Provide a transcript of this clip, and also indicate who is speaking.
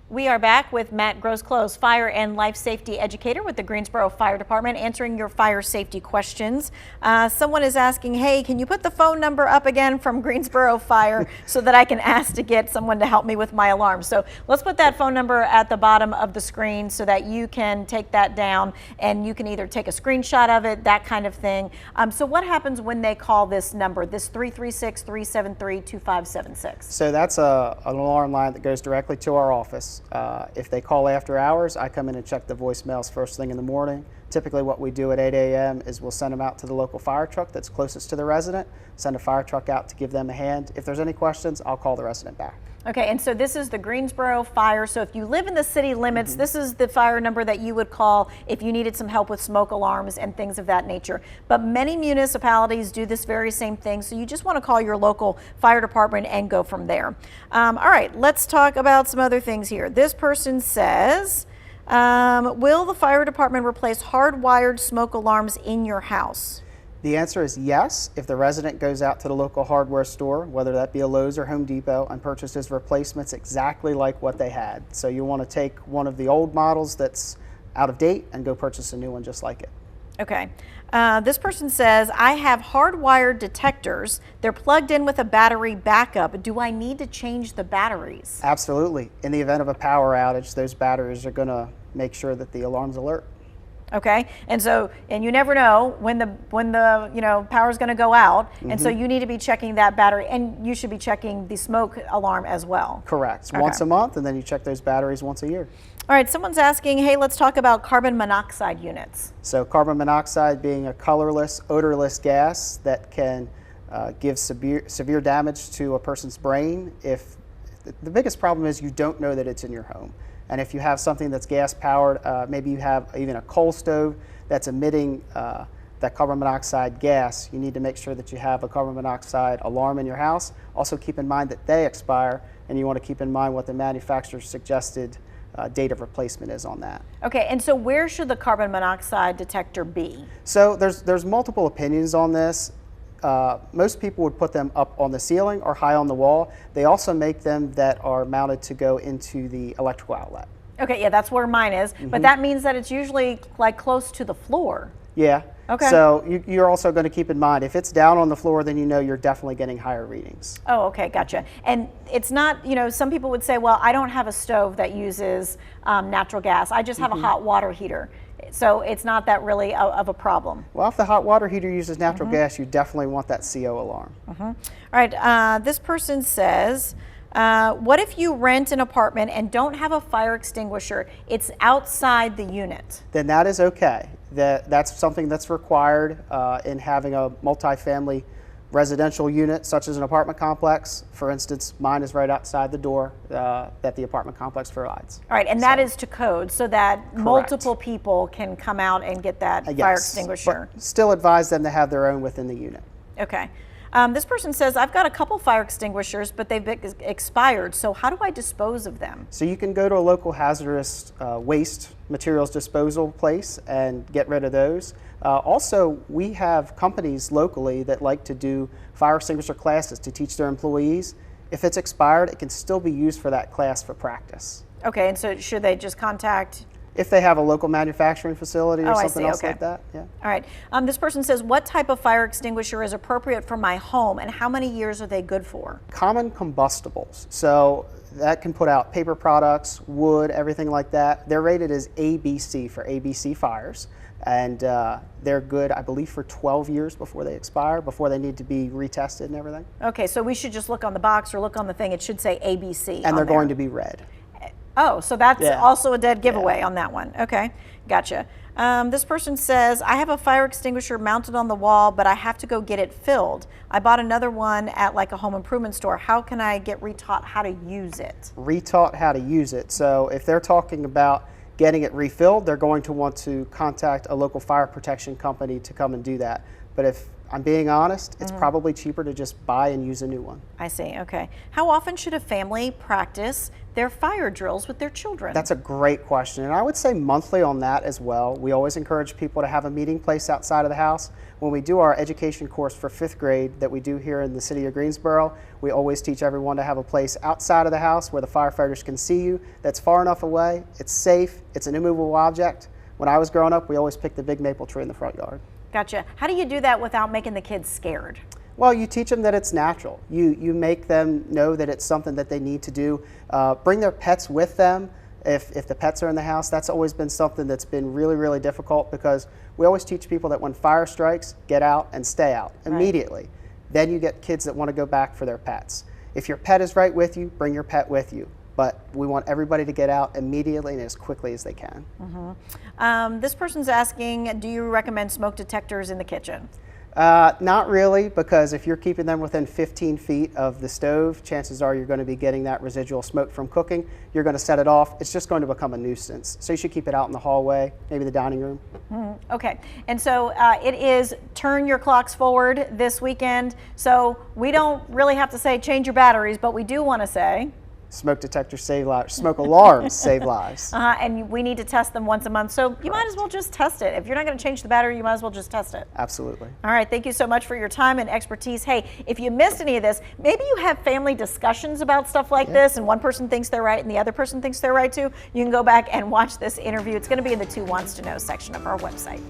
Speaker 1: We are back with Matt Grosclose, fire and life safety educator with the Greensboro Fire Department, answering your fire safety questions. Someone is asking, hey, can you put the phone number up again from Greensboro Fire so that I can ask to get someone to help me with my alarm? So let's put that phone number at the bottom of the screen so that you can take that down and you can either take a screenshot of it, that kind of thing. So what happens when they call this number, this 336-373-2576?
Speaker 2: So that's an alarm line that goes directly to our office. If they call after hours, I come in and check the voicemails first thing in the morning. Typically what we do at 8 a.m. is we'll send them out to the local fire truck that's closest to the resident, send a fire truck out to give them a hand. If there's any questions, I'll call the resident back.
Speaker 1: Okay, and so this is the Greensboro Fire. So if you live in the city limits, this is the fire number that you would call if you needed some help with smoke alarms and things of that nature. But many municipalities do this very same thing, so you just want to call your local fire department and go from there. All right, let's talk about some other things here. This person says, will the fire department replace hardwired smoke alarms in your house?
Speaker 2: The answer is yes. If the resident goes out to the local hardware store, whether that be a Lowe's or Home Depot, and purchases replacements exactly like what they had. So you want to take one of the old models that's out of date and go purchase a new one just like it.
Speaker 1: Okay. This person says, I have hardwired detectors. They're plugged in with a battery backup. Do I need to change the batteries?
Speaker 2: Absolutely. In the event of a power outage, those batteries are going to make sure that the alarm's alert.
Speaker 1: Okay, and you never know when the power is going to go out, and so you need to be checking that battery, and you should be checking the smoke alarm as well.
Speaker 2: Correct. Okay. Once a month, and then you check those batteries once a year.
Speaker 1: All right, someone's asking, hey, let's talk about carbon monoxide units.
Speaker 2: So carbon monoxide being a colorless, odorless gas that can give severe damage to a person's brain. If the biggest problem is you don't know that it's in your home. And if you have something that's gas powered, maybe you have even a coal stove that's emitting that carbon monoxide gas, you need to make sure that you have a carbon monoxide alarm in your house. Also keep in mind that they expire, and you want to keep in mind what the manufacturer's suggested date of replacement is on that.
Speaker 1: Okay, and so where should the carbon monoxide detector be?
Speaker 2: So there's multiple opinions on this. Most people would put them up on the ceiling or high on the wall. They also make them that are mounted to go into the electrical outlet.
Speaker 1: Okay, yeah, that's where mine is, but that means that it's usually like close to the floor.
Speaker 2: Yeah.
Speaker 1: Okay.
Speaker 2: So you're also going to keep in mind, if it's down on the floor, then you know you're definitely getting higher readings.
Speaker 1: Oh, okay, gotcha. And it's not, some people would say, well, I don't have a stove that uses natural gas. I just have a hot water heater. So it's not that really of a problem.
Speaker 2: Well, if the hot water heater uses natural gas, you definitely want that CO alarm.
Speaker 1: All right, this person says, what if you rent an apartment and don't have a fire extinguisher? It's outside the unit.
Speaker 2: Then that is okay. That's something that's required in having a multifamily residential unit, such as an apartment complex. For instance, mine is right outside the door that the apartment complex provides.
Speaker 1: All right, and that is to code so that multiple people can come out and get that fire extinguisher.
Speaker 2: But still advise them to have their own within the unit.
Speaker 1: Okay. This person says, I've got a couple fire extinguishers, but they've expired, so how do I dispose of them?
Speaker 2: So you can go to a local hazardous waste materials disposal place and get rid of those. Also, we have companies locally that like to do fire extinguisher classes to teach their employees. If it's expired, it can still be used for that class for practice.
Speaker 1: Okay, and so should they just contact?
Speaker 2: If they have a local manufacturing facility or something else like that, yeah.
Speaker 1: All right. This person says, what type of fire extinguisher is appropriate for my home, and how many years are they good for?
Speaker 2: Common combustibles. So that can put out paper products, wood, everything like that. They're rated as ABC for ABC fires. And they're good, I believe, for 12 years before they expire, before they need to be retested and everything.
Speaker 1: Okay, so we should just look on the box or look on the thing. It should say ABC.
Speaker 2: And they're going to be red.
Speaker 1: Oh, so that's also a dead giveaway on that one. Okay, gotcha. This person says, I have a fire extinguisher mounted on the wall, but I have to go get it filled. I bought another one at like a home improvement store. How can I get retaught how to use it?
Speaker 2: Retaught how to use it. So if they're talking about getting it refilled, they're going to want to contact a local fire protection company to come and do that. But if I'm being honest, it's probably cheaper to just buy and use a new one.
Speaker 1: I see, okay. How often should a family practice their fire drills with their children?
Speaker 2: That's a great question, and I would say monthly on that as well. We always encourage people to have a meeting place outside of the house. When we do our education course for 5th grade that we do here in the city of Greensboro, we always teach everyone to have a place outside of the house where the firefighters can see you, that's far enough away, it's safe, it's an immovable object. When I was growing up, we always picked the big maple tree in the front yard.
Speaker 1: Gotcha. How do you do that without making the kids scared?
Speaker 2: Well, you teach them that it's natural. You make them know that it's something that they need to do. Bring their pets with them. If the pets are in the house, that's always been something that's been really, really difficult, because we always teach people that when fire strikes, get out and stay out immediately. Right. Then you get kids that want to go back for their pets. If your pet is right with you, bring your pet with you. But we want everybody to get out immediately and as quickly as they can.
Speaker 1: This person's asking, do you recommend smoke detectors in the kitchen?
Speaker 2: Not really, because if you're keeping them within 15 feet of the stove, chances are you're going to be getting that residual smoke from cooking. You're going to set it off. It's just going to become a nuisance. So you should keep it out in the hallway, maybe the dining room.
Speaker 1: Okay, and so it is turn your clocks forward this weekend. So we don't really have to say change your batteries, but we do want to say
Speaker 2: smoke detectors save lives. Smoke alarms save lives.
Speaker 1: And we need to test them once a month. So you might as well just test it. If you're not going to change the battery, you might as well just test it.
Speaker 2: Absolutely.
Speaker 1: All right. Thank you so much for your time and expertise. Hey, if you missed any of this, maybe you have family discussions about stuff like this, and one person thinks they're right and the other person thinks they're right too. You can go back and watch this interview. It's going to be in the Two Wants to Know section of our website.